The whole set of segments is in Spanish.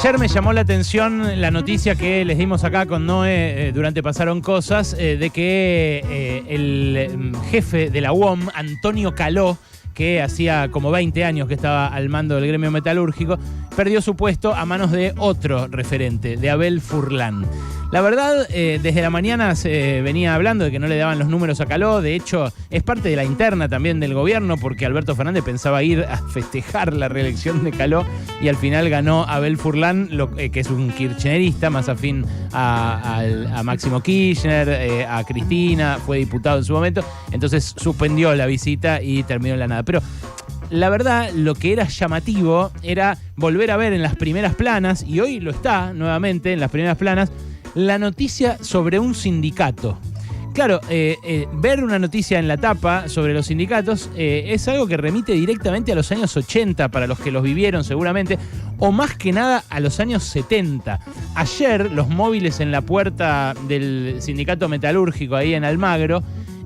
Ayer me llamó la atención la noticia que les dimos acá con Noé durante Pasaron Cosas, de que el jefe de la UOM, Antonio Caló, que hacía como 20 años que estaba al mando del gremio metalúrgico, perdió su puesto a manos de otro referente, de Abel Furlan. La verdad, desde la mañana se venía hablando de que no le daban los números a Caló. De hecho, es parte de la interna también del gobierno, porque Alberto Fernández pensaba ir a festejar la reelección de Caló y al final ganó Abel Furlan, que es un kirchnerista más afín a Máximo Kirchner, a Cristina, fue diputado en su momento. Entonces suspendió la visita y terminó en la nada. Pero la verdad, lo que era llamativo era volver a ver en las primeras planas, y hoy lo está nuevamente en las primeras planas, la noticia sobre un sindicato. Claro, ver una noticia en la tapa sobre los sindicatos es algo que remite directamente a los años 80, para los que los vivieron seguramente, o más que nada a los años 70. Ayer, los móviles en la puerta del sindicato metalúrgico ahí en Almagro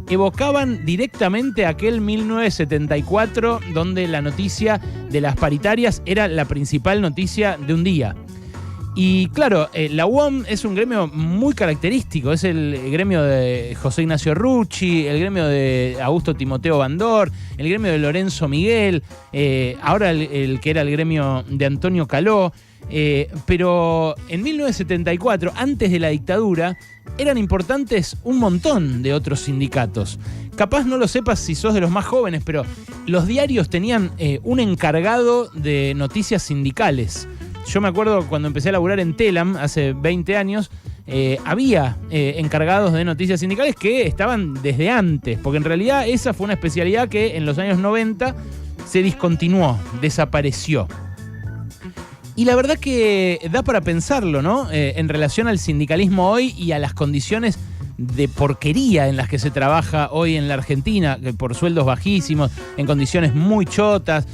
evocaban directamente aquel 1974, donde la noticia de las paritarias era la principal noticia de un día. Y claro, la UOM es un gremio muy característico, es el gremio de José Ignacio Rucci, el gremio de Augusto Timoteo Bandor, el gremio de Lorenzo Miguel, ahora el que era el gremio de Antonio Caló. Pero en 1974, antes de la dictadura, eran importantes un montón de otros sindicatos. Capaz no lo sepas si sos de los más jóvenes, pero los diarios tenían un encargado de noticias sindicales. Yo me acuerdo cuando empecé a laburar en Telam hace 20 años, había encargados de noticias sindicales que estaban desde antes, porque en realidad esa fue una especialidad que en los años 90 se discontinuó, desapareció. Y la verdad que da para pensarlo, ¿no? En relación al sindicalismo hoy y a las condiciones de porquería en las que se trabaja hoy en la Argentina, por sueldos bajísimos, en condiciones muy chotas,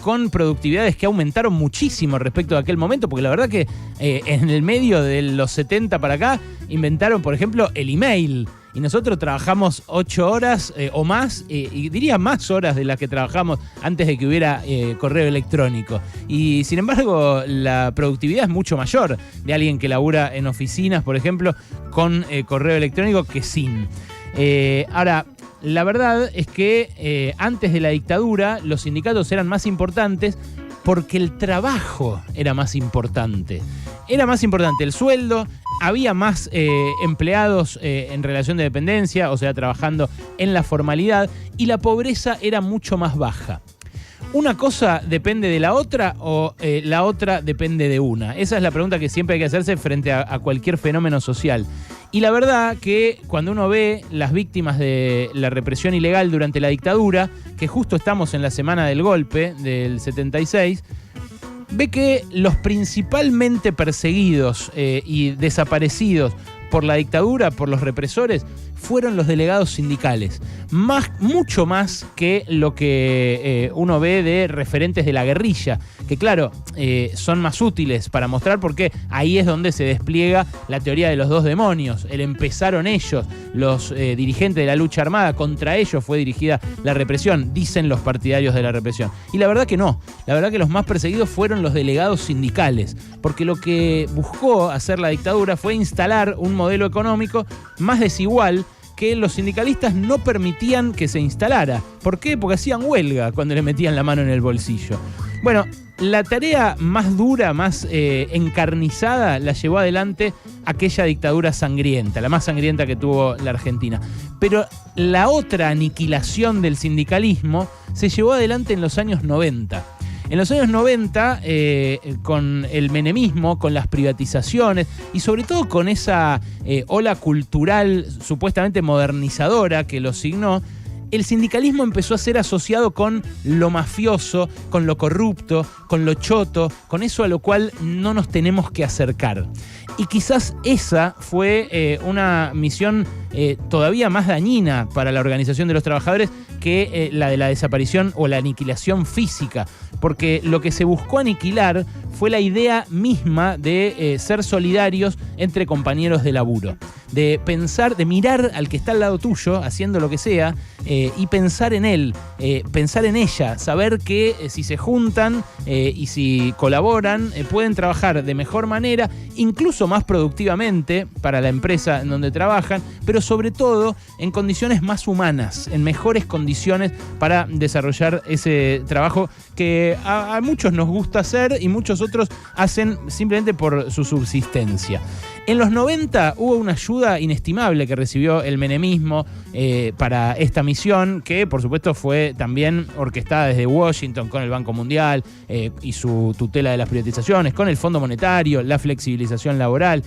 con productividades que aumentaron muchísimo respecto de aquel momento, porque la verdad que en el medio de los 70 para acá inventaron, por ejemplo, el email. Y nosotros trabajamos 8 horas o más, y diría más horas de las que trabajamos antes de que hubiera correo electrónico. Y sin embargo, la productividad es mucho mayor de alguien que labura en oficinas, por ejemplo, con correo electrónico que sin. Ahora, la verdad es que antes de la dictadura los sindicatos eran más importantes porque el trabajo era más importante. Era más importante el sueldo, había más empleados en relación de dependencia, o sea, trabajando en la formalidad, y la pobreza era mucho más baja. ¿Una cosa depende de la otra o la otra depende de una? Esa es la pregunta que siempre hay que hacerse frente a cualquier fenómeno social. Y la verdad que cuando uno ve las víctimas de la represión ilegal durante la dictadura, que justo estamos en la semana del golpe del 76, ve que los principalmente perseguidos y desaparecidos por la dictadura, por los represores, fueron los delegados sindicales. Mucho más que lo que uno ve de referentes de la guerrilla, que claro, son más útiles para mostrar, porque ahí es donde se despliega la teoría de los dos demonios. Empezaron ellos, los dirigentes de la lucha armada, contra ellos fue dirigida la represión, dicen los partidarios de la represión. Y la verdad que no, la verdad que los más perseguidos fueron los delegados sindicales, porque lo que buscó hacer la dictadura fue instalar un modelo económico más desigual, que los sindicalistas no permitían que se instalara. ¿Por qué? Porque hacían huelga cuando le metían la mano en el bolsillo. Bueno, la tarea más dura, más encarnizada, la llevó adelante aquella dictadura sangrienta, la más sangrienta que tuvo la Argentina. Pero la otra aniquilación del sindicalismo se llevó adelante en los años 90. En los años 90, con el menemismo, con las privatizaciones y sobre todo con esa ola cultural supuestamente modernizadora que lo signó, el sindicalismo empezó a ser asociado con lo mafioso, con lo corrupto, con lo choto, con eso a lo cual no nos tenemos que acercar. Y quizás esa fue una misión todavía más dañina para la organización de los trabajadores que la de la desaparición o la aniquilación física, porque lo que se buscó aniquilar fue la idea misma de ser solidarios entre compañeros de laburo. de pensar, de mirar al que está al lado tuyo, haciendo lo que sea, y pensar en él, pensar en ella, saber que si se juntan y si colaboran, pueden trabajar de mejor manera, incluso más productivamente para la empresa en donde trabajan, pero sobre todo en condiciones más humanas, en mejores condiciones para desarrollar ese trabajo que a muchos nos gusta hacer y muchos otros hacen simplemente por su subsistencia. En los 90 hubo una ayuda inestimable que recibió el menemismo para esta misión, que por supuesto fue también orquestada desde Washington con el Banco Mundial y su tutela de las privatizaciones, con el Fondo Monetario, la flexibilización laboral.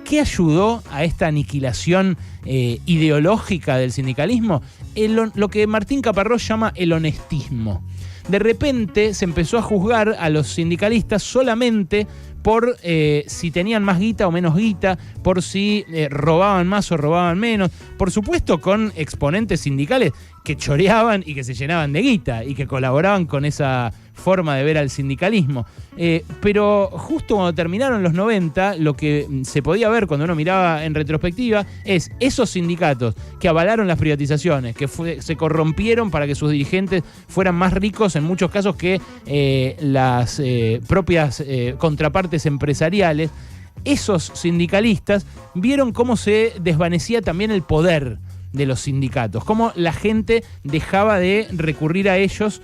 ¿Qué ayudó a esta aniquilación ideológica del sindicalismo? Lo que Martín Caparrós llama el honestismo. De repente se empezó a juzgar a los sindicalistas solamente por si tenían más guita o menos guita, por si robaban más o robaban menos. Por supuesto con exponentes sindicales que choreaban y que se llenaban de guita y que colaboraban con esa forma de ver al sindicalismo. Pero justo cuando terminaron los 90, lo que se podía ver cuando uno miraba en retrospectiva es esos sindicatos que avalaron las privatizaciones, que se corrompieron para que sus dirigentes fueran más ricos en muchos casos que las propias contrapartes empresariales. Esos sindicalistas vieron cómo se desvanecía también el poder de los sindicatos, cómo la gente dejaba de recurrir a ellos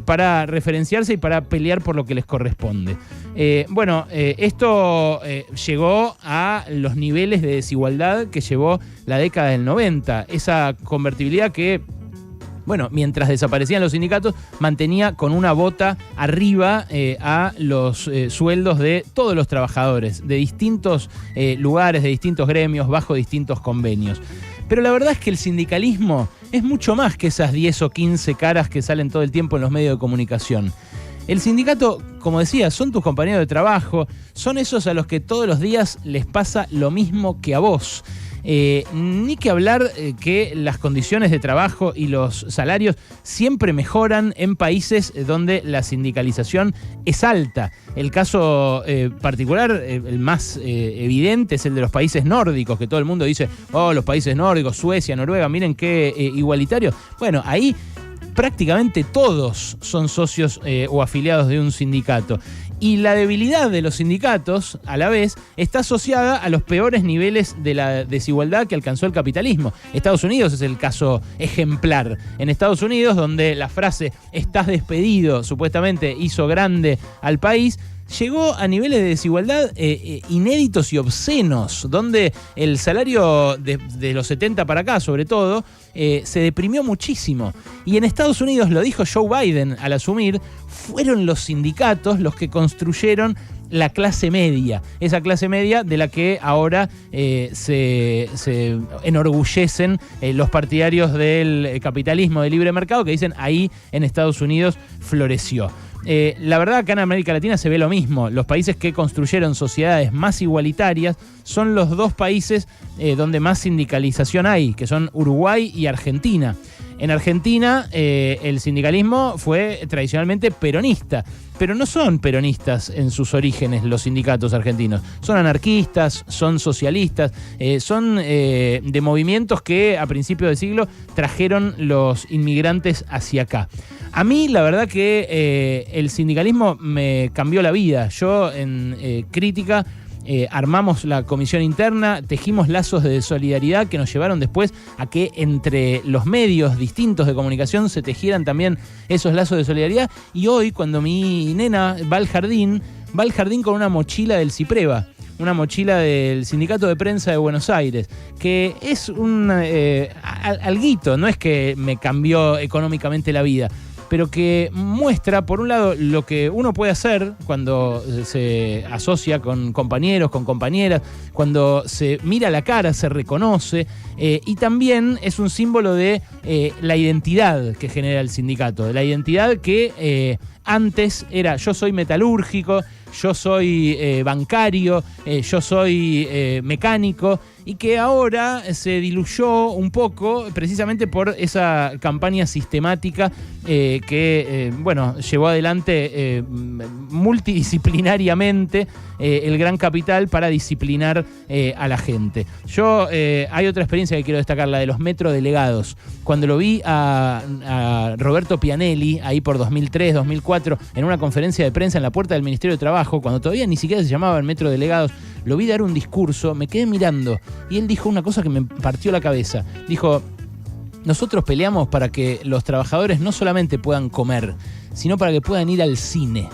para referenciarse y para pelear por lo que les corresponde. Esto llegó a los niveles de desigualdad que llevó la década del 90, esa convertibilidad que, mientras desaparecían los sindicatos, mantenía con una bota arriba a los sueldos de todos los trabajadores, de distintos lugares, de distintos gremios, bajo distintos convenios. Pero la verdad es que el sindicalismo es mucho más que esas 10 o 15 caras que salen todo el tiempo en los medios de comunicación. El sindicato, como decía, son tus compañeros de trabajo, son esos a los que todos los días les pasa lo mismo que a vos. Ni que hablar que las condiciones de trabajo y los salarios siempre mejoran en países donde la sindicalización es alta. El caso particular, el más evidente, es el de los países nórdicos, que todo el mundo dice, los países nórdicos, Suecia, Noruega, miren qué igualitarios. Bueno, ahí prácticamente todos son socios o afiliados de un sindicato. Y la debilidad de los sindicatos, a la vez, está asociada a los peores niveles de la desigualdad que alcanzó el capitalismo. Estados Unidos es el caso ejemplar. En Estados Unidos, donde la frase "estás despedido" supuestamente hizo grande al país, llegó a niveles de desigualdad inéditos y obscenos, donde el salario de los 70 para acá, sobre todo, se deprimió muchísimo. Y en Estados Unidos, lo dijo Joe Biden al asumir, fueron los sindicatos los que construyeron la clase media, esa clase media de la que ahora se enorgullecen los partidarios del capitalismo de libre mercado, que dicen ahí en Estados Unidos floreció. La verdad, acá en América Latina se ve lo mismo. Los países que construyeron sociedades más igualitarias son los dos países donde más sindicalización hay, que son Uruguay y Argentina. En Argentina el sindicalismo fue tradicionalmente peronista, pero no son peronistas en sus orígenes los sindicatos argentinos. Son anarquistas, son socialistas, son de movimientos que a principios del siglo trajeron los inmigrantes hacia acá. A mí la verdad que el sindicalismo me cambió la vida. Yo en Crítica armamos la comisión interna, tejimos lazos de solidaridad que nos llevaron después a que entre los medios distintos de comunicación se tejieran también esos lazos de solidaridad. Y hoy, cuando mi nena va al jardín con una mochila del CIPREVA, una mochila del Sindicato de Prensa de Buenos Aires, que es un alguito, no es que me cambió económicamente la vida, pero que muestra, por un lado, lo que uno puede hacer cuando se asocia con compañeros, con compañeras, cuando se mira la cara, se reconoce, y también es un símbolo de la identidad que genera el sindicato, de la identidad que Antes era yo soy metalúrgico, yo soy bancario, yo soy mecánico, y que ahora se diluyó un poco precisamente por esa campaña sistemática que llevó adelante multidisciplinariamente el gran capital para disciplinar a la gente. Hay otra experiencia que quiero destacar, la de los metrodelegados. Cuando lo vi a Roberto Pianelli, ahí por 2003, 2004, en una conferencia de prensa en la puerta del Ministerio de Trabajo, cuando todavía ni siquiera se llamaban metrodelegados, lo vi dar un discurso, me quedé mirando y él dijo una cosa que me partió la cabeza. Dijo: nosotros peleamos para que los trabajadores no solamente puedan comer, sino para que puedan ir al cine.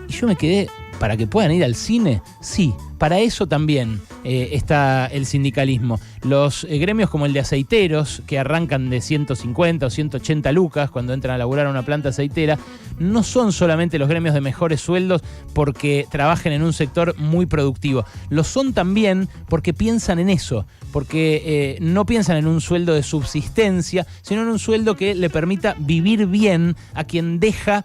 Y yo me quedé, ¿para que puedan ir al cine? Sí, para eso también está el sindicalismo. Los gremios como el de aceiteros, que arrancan de 150 o 180 lucas cuando entran a laburar a una planta aceitera, no son solamente los gremios de mejores sueldos porque trabajen en un sector muy productivo. Lo son también porque piensan en eso, porque no piensan en un sueldo de subsistencia, sino en un sueldo que le permita vivir bien a quien deja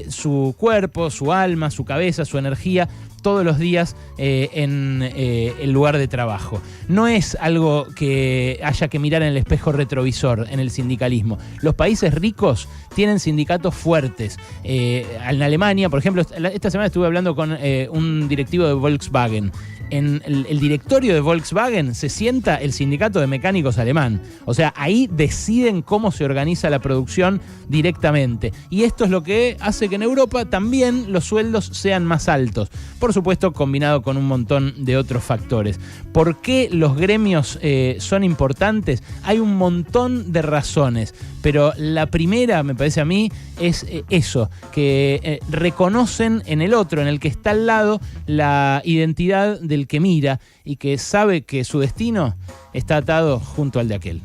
su cuerpo, su alma, su cabeza, su energía todos los días en el lugar de trabajo. No es algo que haya que mirar en el espejo retrovisor en el sindicalismo. Los países ricos tienen sindicatos fuertes. En Alemania, por ejemplo, esta semana estuve hablando con un directivo de Volkswagen. En el directorio de Volkswagen se sienta el sindicato de mecánicos alemán. O sea, ahí deciden cómo se organiza la producción directamente. Y esto es lo que hace que en Europa también los sueldos sean más altos. Por supuesto, combinado con un montón de otros factores. ¿Por qué los gremios son importantes? Hay un montón de razones, pero la primera, me parece a mí, es eso, que reconocen en el otro, en el que está al lado, la identidad del que mira y que sabe que su destino está atado junto al de aquel.